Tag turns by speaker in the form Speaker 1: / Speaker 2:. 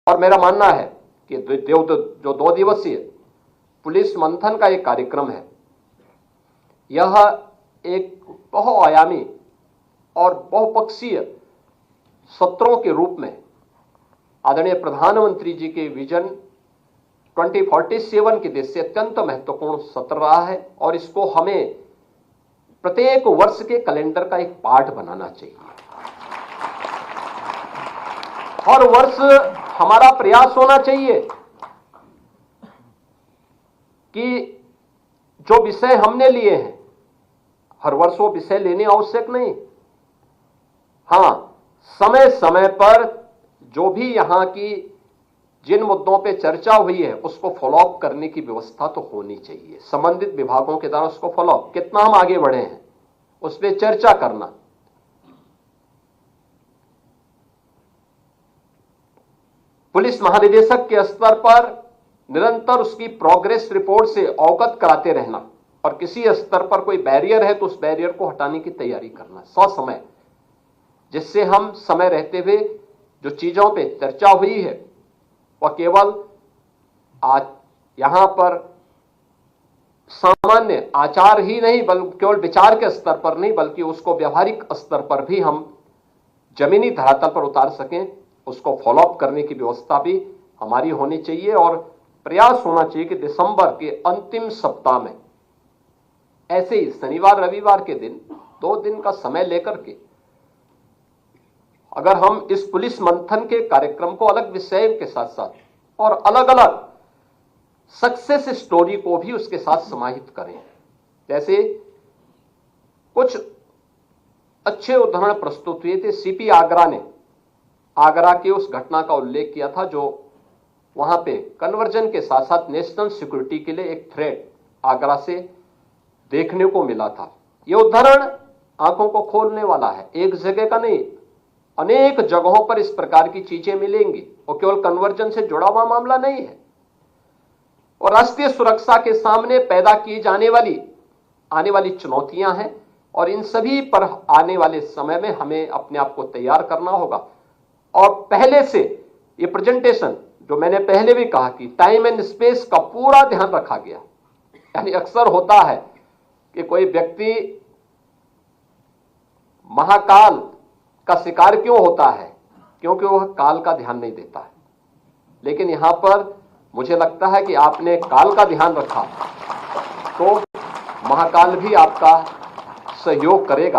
Speaker 1: और मेरा मानना है कि जो 2 दिवसीय पुलिस मंथन का एक कार्यक्रम है, यह एक बहुआयामी और बहुपक्षीय सत्रों के रूप में आदरणीय प्रधानमंत्री जी के विजन 2047 की दृष्टि से अत्यंत महत्वपूर्ण सत्र रहा है और इसको हमें प्रत्येक वर्ष के कैलेंडर का एक पार्ट बनाना चाहिए। हर वर्ष हमारा प्रयास होना चाहिए कि जो विषय हमने लिए हैं, हर वर्ष वो विषय लेने आवश्यक नहीं, हां, समय समय पर जो भी यहां की जिन मुद्दों पे चर्चा हुई है उसको फॉलोअप करने की व्यवस्था तो होनी चाहिए। संबंधित विभागों के द्वारा उसको फॉलोअप, कितना हम आगे बढ़े हैं उस पर चर्चा करना। पुलिस महानिदेशक के स्तर पर निरंतर उसकी प्रोग्रेस रिपोर्ट से अवगत कराते रहना और किसी स्तर पर कोई बैरियर है तो उस बैरियर को हटाने की तैयारी करना ससमय, जिससे हम समय रहते हुए जो चीजों पे चर्चा हुई है वह केवल आज यहां पर सामान्य आचार ही नहीं, बल्कि केवल विचार के स्तर पर नहीं, बल्कि उसको व्यवहारिक स्तर पर भी हम जमीनी धरातल पर उतार सकें, उसको फॉलोअप करने की व्यवस्था भी हमारी होनी चाहिए। और प्रयास होना चाहिए कि दिसंबर के अंतिम सप्ताह में ऐसे ही शनिवार रविवार के दिन 2 दिन का समय लेकर के अगर हम इस पुलिस मंथन के कार्यक्रम को अलग विषय के साथ साथ और अलग अलग सक्सेस स्टोरी को भी उसके साथ समाहित करें। जैसे कुछ अच्छे उदाहरण प्रस्तुत हुए थे। सीपी आगरा ने आगरा की उस घटना का उल्लेख किया था जो वहां पे कन्वर्जन के साथ साथ नेशनल सिक्योरिटी के लिए एक थ्रेट आगरा से देखने को मिला था। यह उदाहरण आंखों को खोलने वाला है। एक जगह का नहीं, अनेक जगहों पर इस प्रकार की चीजें मिलेंगी और केवल कन्वर्जन से जुड़ा हुआ मामला नहीं है। और राष्ट्रीय सुरक्षा के सामने पैदा की जाने वाली आने वाली चुनौतियां हैं और इन सभी पर आने वाले समय में हमें अपने आप को तैयार करना होगा। और पहले से ये प्रेजेंटेशन जो मैंने पहले भी कहा कि टाइम एंड स्पेस का पूरा ध्यान रखा गया। यानी अक्सर होता है कि कोई व्यक्ति महाकाल का शिकार क्यों होता है, क्योंकि वह काल का ध्यान नहीं देता है। लेकिन यहां पर मुझे लगता है कि आपने काल का ध्यान रखा तो महाकाल भी आपका सहयोग करेगा।